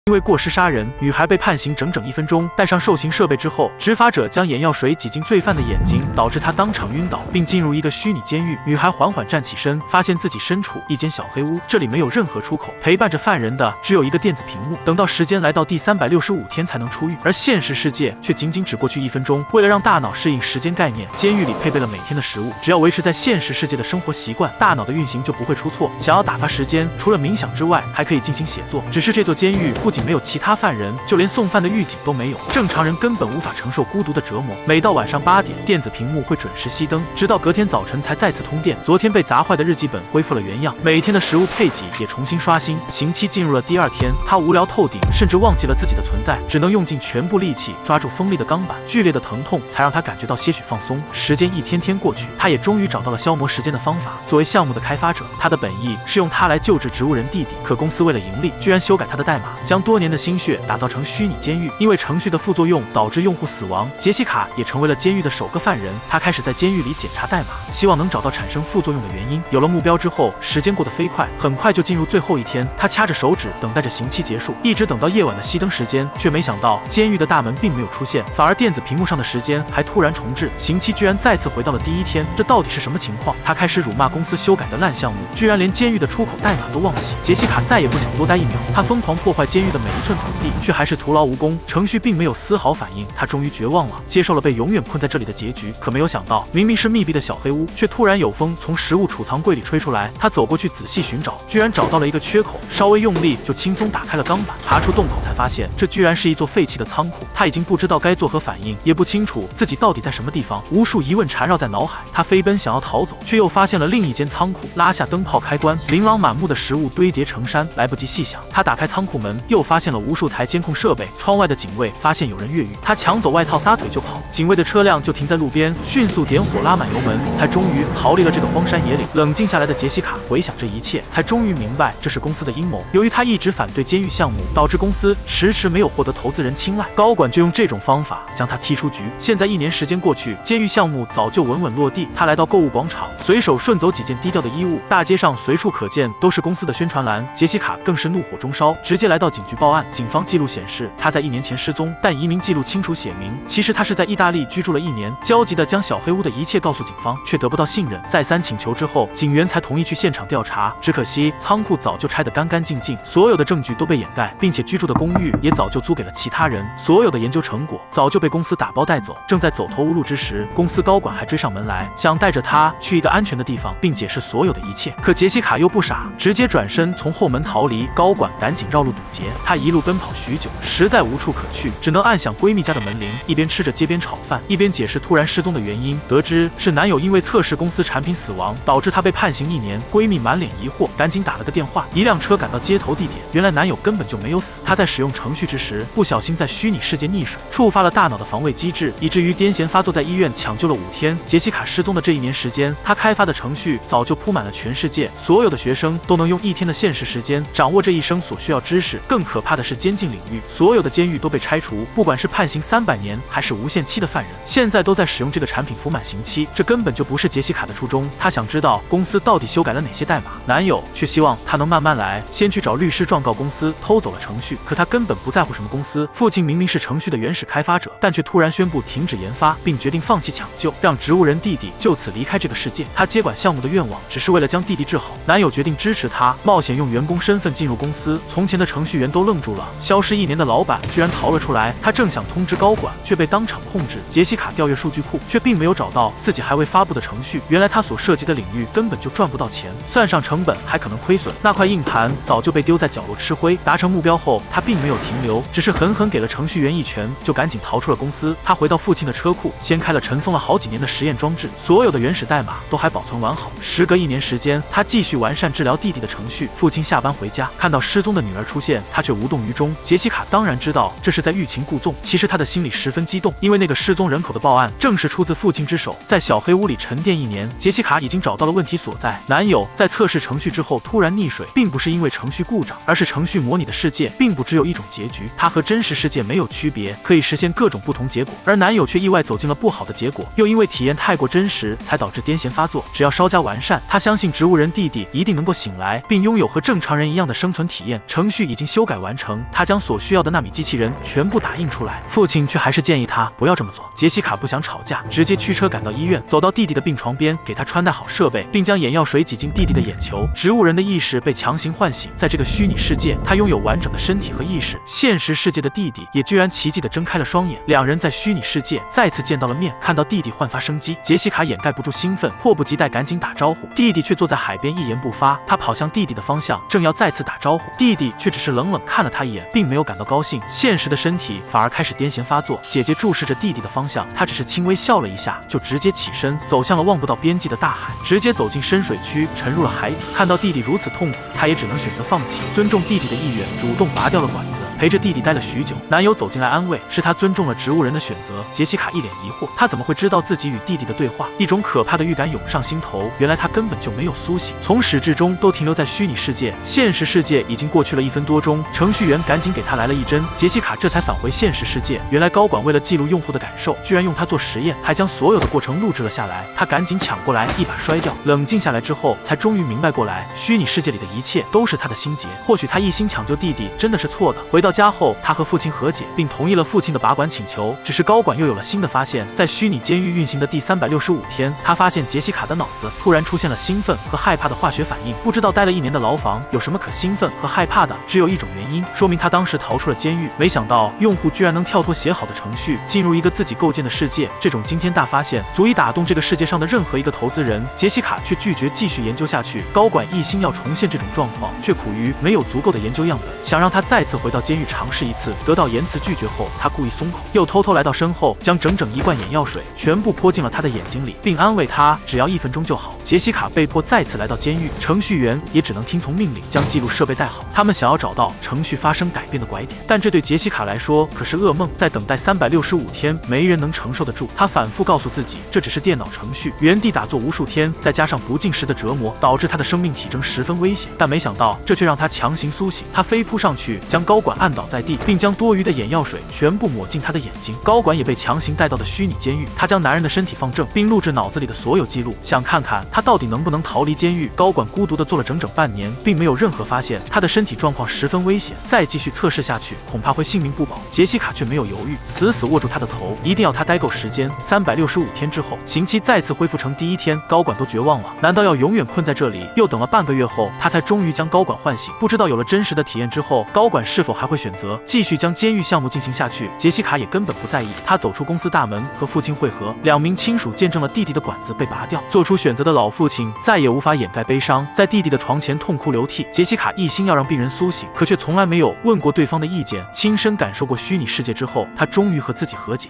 因为过失杀人，女孩被判刑整整1分钟。带上受刑设备之后，执法者将眼药水挤进罪犯的眼睛，导致他当场晕倒，并进入一个虚拟监狱。女孩缓缓站起身，发现自己身处一间小黑屋，这里没有任何出口，陪伴着犯人的只有一个电子屏幕。等到时间来到第365天才能出狱，而现实世界却仅仅只过去1分钟。为了让大脑适应时间概念，监狱里配备了每天的食物，只要维持在现实世界的生活习惯，大脑的运行就不会出错。想要打发时间，除了冥想之外，还可以进行写作。只是这座监狱不仅没有其他犯人，就连送饭的狱警都没有，正常人根本无法承受孤独的折磨。每到晚上8点，电子屏幕会准时熄灯，直到隔天早晨才再次通电。昨天被砸坏的日记本恢复了原样，每天的食物配给也重新刷新。刑期进入了第2天，他无聊透顶，甚至忘记了自己的存在，只能用尽全部力气抓住锋利的钢板，剧烈的疼痛才让他感觉到些许放松。时间一天天过去，他也终于找到了消磨时间的方法。作为项目的开发者，他的本意是用它来救治植物人弟弟，可公司为了盈利，居然修改他的代码，将多年的心血打造成虚拟监狱。因为程序的副作用导致用户死亡，杰西卡也成为了监狱的首个犯人。他开始在监狱里检查代码，希望能找到产生副作用的原因。有了目标之后，时间过得飞快，很快就进入最后一天。他掐着手指等待着刑期结束，一直等到夜晚的熄灯时间，却没想到监狱的大门并没有出现，反而电子屏幕上的时间还突然重置，刑期居然再次回到了第1天。这到底是什么情况？他开始辱骂公司修改的烂项目，居然连监狱的出口代码都忘记。杰西卡再也不想多待1秒，他疯狂破坏监狱的每一寸土地，却还是徒劳无功。程序并没有丝毫反应，他终于绝望了，接受了被永远困在这里的结局。可没有想到，明明是密闭的小黑屋，却突然有风从食物储藏柜里吹出来。他走过去仔细寻找，居然找到了一个缺口，稍微用力就轻松打开了钢板。爬出洞口才发现，这居然是一座废弃的仓库。他已经不知道该作何反应，也不清楚自己到底在什么地方。无数疑问缠绕在脑海，他飞奔想要逃走，却又发现了另一间仓库。拉下灯泡开关，琳琅满目的食物堆叠成山，来不及细想，他打开仓库门，又发现了无数台监控设备。窗外的警卫发现有人越狱，他抢走外套撒腿就跑，警卫的车辆就停在路边，迅速点火拉满油门，才终于逃离了这个荒山野岭。冷静下来的杰西卡回想这一切，才终于明白这是公司的阴谋。由于他一直反对监狱项目，导致公司迟迟没有获得投资人青睐，高管就用这种方法将他踢出局。现在1年时间过去，监狱项目早就稳稳落地。他来到购物广场，随手顺走几件低调的衣物，大街上随处可见都是公司的宣传栏。杰西卡更是怒火中烧，直接来到警局报案。警方记录显示，他在1年前失踪，但移民记录清楚写明，其实他是在意大利居住了1年。焦急地将小黑屋的一切告诉警方，却得不到信任。再三请求之后，警员才同意去现场调查。只可惜仓库早就拆得干干净净，所有的证据都被掩盖，并且居住的公寓也早就租给了其他人，所有的研究成果早就被公司打包带走。正在走投无路之时，公司高管还追上门来，想带着他去一个安全的地方，并解释所有的一切。可杰西卡又不傻，直接转身从后门逃离。高管赶紧绕路堵截，他一路奔跑许久，实在无处可去，只能按响闺蜜家的门铃，一边吃着街边炒饭，一边解释突然失踪的原因。得知是男友因为测试公司产品死亡，导致她被判刑1年。闺蜜满脸疑惑，赶紧打了个电话，一辆车赶到接头地点。原来男友根本就没有死，他在使用程序之时，不小心在虚拟世界溺水，触发了大脑的防卫机制，以至于癫痫发作，在医院抢救了5天。杰西卡失踪的这1年时间，他开发的程序早就铺满了全世界，所有的学生都能用1天的现实时间掌握这一生所需要知识。更可怕的是监禁领域，所有的监狱都被拆除，不管是判刑300年还是无限期的犯人，现在都在使用这个产品服满刑期。这根本就不是杰西卡的初衷，他想知道公司到底修改了哪些代码。男友却希望他能慢慢来，先去找律师状告公司偷走了程序。可他根本不在乎什么公司，父亲明明是程序的原始开发者，但却突然宣布停止研发，并决定放弃抢救，让植物人弟弟就此离开这个世界。他接管项目的愿望只是为了将弟弟治好。男友决定支持他，冒险用员工身份进入公司。从前的程序员都愣住了，消失1年的老板居然逃了出来。他正想通知高管，却被当场控制。杰西卡调阅数据库，却并没有找到自己还未发布的程序。原来他所涉及的领域根本就赚不到钱，算上成本还可能亏损。那块硬盘早就被丢在角落吃灰。达成目标后，他并没有停留，只是狠狠给了程序员一拳，就赶紧逃出了公司。他回到父亲的车库，掀开了尘封了好几年的实验装置，所有的原始代码都还保存完好。时隔1年时间，他继续完善治疗弟弟的程序。父亲下班回家，看到失踪的女儿出现，他却无动于衷。杰西卡当然知道这是在欲擒故纵，其实他的心里十分激动，因为那个失踪人口的报案正是出自父亲之手。在小黑屋里沉淀1年，杰西卡已经找到了问题所在。男友在测试程序之后突然溺水，并不是因为程序故障，而是程序模拟的世界并不只有一种结局，它和真实世界没有区别，可以实现各种不同结果。而男友却意外走进了不好的结果，又因为体验太过真实，才导致癫痫发作。只要稍加完善，他相信植物人弟弟一定能够醒来，并拥有和正常人一样的生存体验。程序已经修改改完成，他将所需要的纳米机器人全部打印出来。父亲却还是建议他不要这么做。杰西卡不想吵架，直接驱车赶到医院，走到弟弟的病床边，给他穿戴好设备，并将眼药水挤进弟弟的眼球。植物人的意识被强行唤醒，在这个虚拟世界，他拥有完整的身体和意识。现实世界的弟弟也居然奇迹地睁开了双眼，两人在虚拟世界再次见到了面。看到弟弟焕发生机，杰西卡掩盖不住兴奋，迫不及待赶紧打招呼。弟弟却坐在海边一言不发，他跑向弟弟的方向，正要再次打招呼，弟弟却只是冷冷看了他一眼，并没有感到高兴。现实的身体反而开始癫痫发作。姐姐注视着弟弟的方向，他只是轻微笑了一下，就直接起身走向了望不到边际的大海，直接走进深水区，沉入了海底。看到弟弟如此痛苦，他也只能选择放弃，尊重弟弟的意愿，主动拔掉了管子，陪着弟弟待了许久。男友走进来安慰，是他尊重了植物人的选择。杰西卡一脸疑惑，他怎么会知道自己与弟弟的对话？一种可怕的预感涌上心头，原来他根本就没有苏醒，从始至终都停留在虚拟世界。现实世界已经过去了1分多钟，程序员赶紧给他来了一针，杰西卡这才返回现实世界。原来高管为了记录用户的感受，居然用他做实验，还将所有的过程录制了下来。他赶紧抢过来，一把摔掉。冷静下来之后，才终于明白过来，虚拟世界里的一切都是他的心结。或许他一心抢救弟弟真的是错的。回到家后，他和父亲和解，并同意了父亲的拔管请求。只是高管又有了新的发现，在虚拟监狱运行的第365天，他发现杰西卡的脑子突然出现了兴奋和害怕的化学反应。不知道待了1年的牢房有什么可兴奋和害怕的，只有一种原因，说明他当时逃出了监狱。没想到用户居然能跳脱写好的程序，进入一个自己构建的世界。这种惊天大发现足以打动这个世界上的任何一个投资人。杰西卡却拒绝继续研究下去。高管一心要重现这种状况，却苦于没有足够的研究样本，想让他再次回到监狱尝试一次。得到言辞拒绝后，他故意松口，又偷偷来到身后，将整整1罐眼药水全部泼进了他的眼睛里，并安慰他只要1分钟就好。杰西卡被迫再次来到监狱，程序员也只能听从命令，将记录设备带好。他们想要找到程序发生改变的拐点，但这对杰西卡来说可是噩梦。在等待365天，没人能承受得住。他反复告诉自己，这只是电脑程序，原地打坐无数天，再加上不进食的折磨，导致他的生命体征十分危险。但没想到，这却让他强行苏醒。他飞扑上去，将高管按倒在地，并将多余的眼药水全部抹进他的眼睛。高管也被强行带到了虚拟监狱。他将男人的身体放正，并录制脑子里的所有记录，想看看他到底能不能逃离监狱。高管孤独地做了整整半年，并没有任何发现。他的身体状况十分危险，再继续测试下去，恐怕会性命不保。杰西卡却没有犹豫，死死握住他的头，一定要他待够时间。365天之后，刑期再次恢复成第1天，高管都绝望了，难道要永远困在这里？又等了半个月后，他才终于将高管唤醒。不知道有了真实的体验之后，高管是否还会选择继续将监狱项目进行下去？杰西卡也根本不在意。他走出公司大门，和父亲会合。2名亲属见证了弟弟的管子被拔掉。做出选择的老父亲再也无法掩盖悲伤，在弟弟的床前痛哭流涕。杰西卡一心要让病人苏醒，可却从来没有问过对方的意见。亲身感受过虚拟世界之后，他终于和自己和解。